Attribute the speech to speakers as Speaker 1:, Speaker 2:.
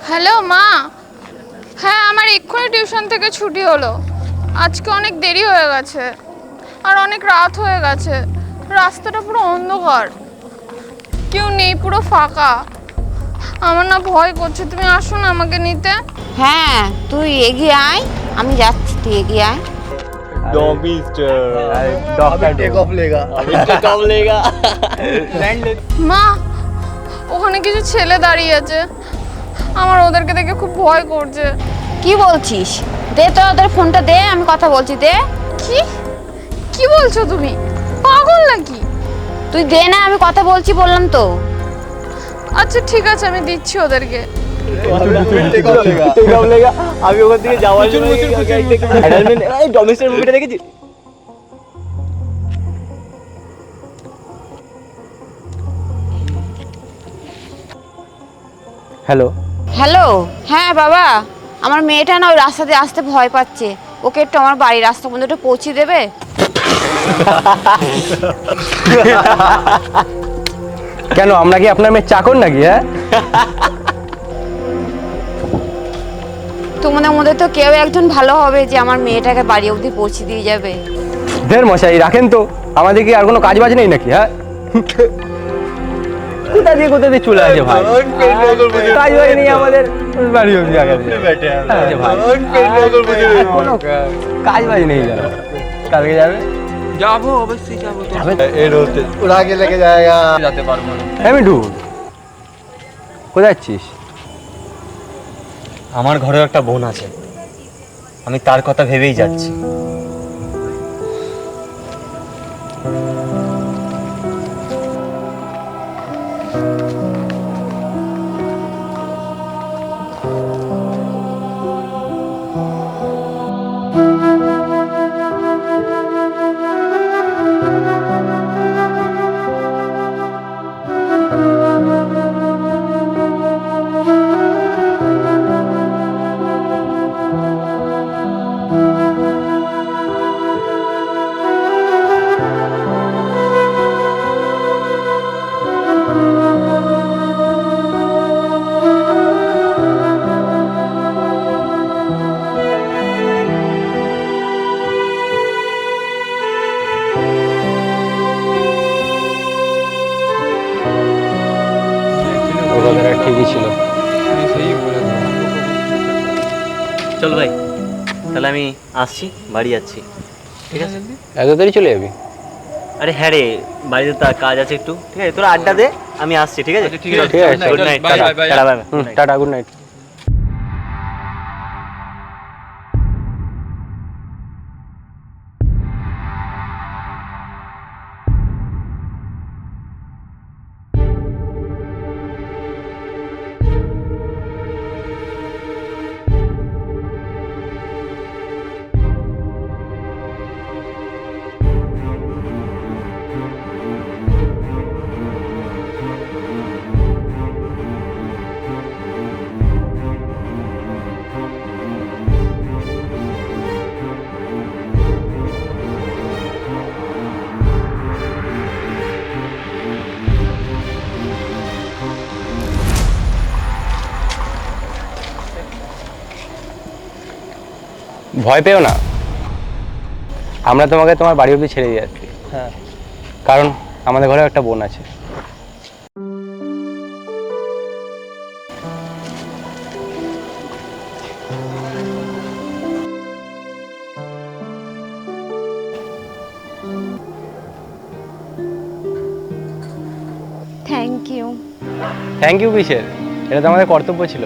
Speaker 1: Hello মা। হ্যাঁ, আমার এক্ষুনি টিউশন থেকে ছুটি হলো। আজকে অনেক দেরি হয়ে গেছে আর অনেক রাত হয়ে গেছে। রাস্তাটা পুরো অন্ধকার, কেউ নেই, পুরো ফাঁকা। আমার না ভয় করছে, তুমি আসো না আমাকে নিতে।
Speaker 2: হ্যাঁ, তুই এগিয়ে আয়, আমি যাচ্ছি, তুই এগিয়ে আয়।
Speaker 1: মা, ওখানে কিছু ছেলে দাঁড়িয়ে আছে, আমার ওদেরকে দেখে খুব ভয় করছে।
Speaker 2: কি বলছিস? দে তো ওদের ফোনটা দে, আমি কথা বলছি, দে।
Speaker 1: কি কি বলছো তুমি? পাগল নাকি?
Speaker 2: তুই দে না, আমি কথা বলছি বললাম তো।
Speaker 1: আচ্ছা ঠিক আছে, আমি দিচ্ছি ওদেরকে।
Speaker 3: আমি ওখান থেকে যাওয়ার জন্য ডমিস্টার মুভিটা দেখেছি। হ্যালো
Speaker 2: হ্যালো, হ্যাঁ বাবা, আমার মেয়েটা না ওই রাস্তা দিয়ে আসতে ভয় পাচ্ছে। ওকে একটু আমার বাড়ির রাস্তা পর্যন্ত একটু পৌঁছে দেবে?
Speaker 3: কেন, আমরা কি আপনার মেয়ে চাকর নাকি? হ্যাঁ,
Speaker 2: তোমাদের মধ্যে তো কেউ একজন ভালো হবে যে আমার মেয়েটাকে বাড়ি অবধি পৌঁছে দিয়ে যাবে।
Speaker 3: দের মশাই রাখেন তো, আমাদের কি আর কোনো কাজ বাজ নেই নাকি? হ্যাঁ, কোথা দিয়ে চলে আসে ভাই, কাজ বাজ নেই আমাদের, বাড়ি অবধি আগে দিয়ে। ভাই কোনো কাজ বাজ নেই, যারা কালকে যাবে।
Speaker 4: যাবো, অবশ্যই যাবো।
Speaker 5: उड़ा के लेके जाएगा।
Speaker 4: যেতে পারবো না।
Speaker 3: হ্যাঁ মিঠু, কোথায় যাচ্ছিস?
Speaker 6: আমার ঘরেও একটা বোন আছে, আমি তার কথা ভেবেই যাচ্ছি।
Speaker 3: ও কথাটা ঠিকই ছিল।
Speaker 4: আমি সেই বলে দেবো।
Speaker 6: চল ভাই, তাহলে আমি আসছি, বাড়ি যাচ্ছি। ঠিক আছে?
Speaker 3: এত তাড়াতাড়ি চলে যাবি?
Speaker 6: আরে হ্যাঁ রে, বাড়িতে তার কাজ আছে একটু। ঠিক আছে, তোরা আড্ডা দে, আমি আসছি। ঠিক আছে?
Speaker 4: ঠিক আছে,
Speaker 3: ঠিক আছে,
Speaker 6: good night,
Speaker 4: bye bye bye.
Speaker 6: Tata, bye bye.
Speaker 3: Tata, good night. ভয় পেও না, আমরা তোমাকে তোমার বাড়ি অবধি ছেড়ে দিয়ে যাচ্ছি।
Speaker 6: হ্যাঁ,
Speaker 3: কারণ আমাদের ঘরে একটা বোন আছে।
Speaker 2: Thank you.
Speaker 3: থ্যাংক ইউ কিসের, এটা তো আমাদের কর্তব্য ছিল।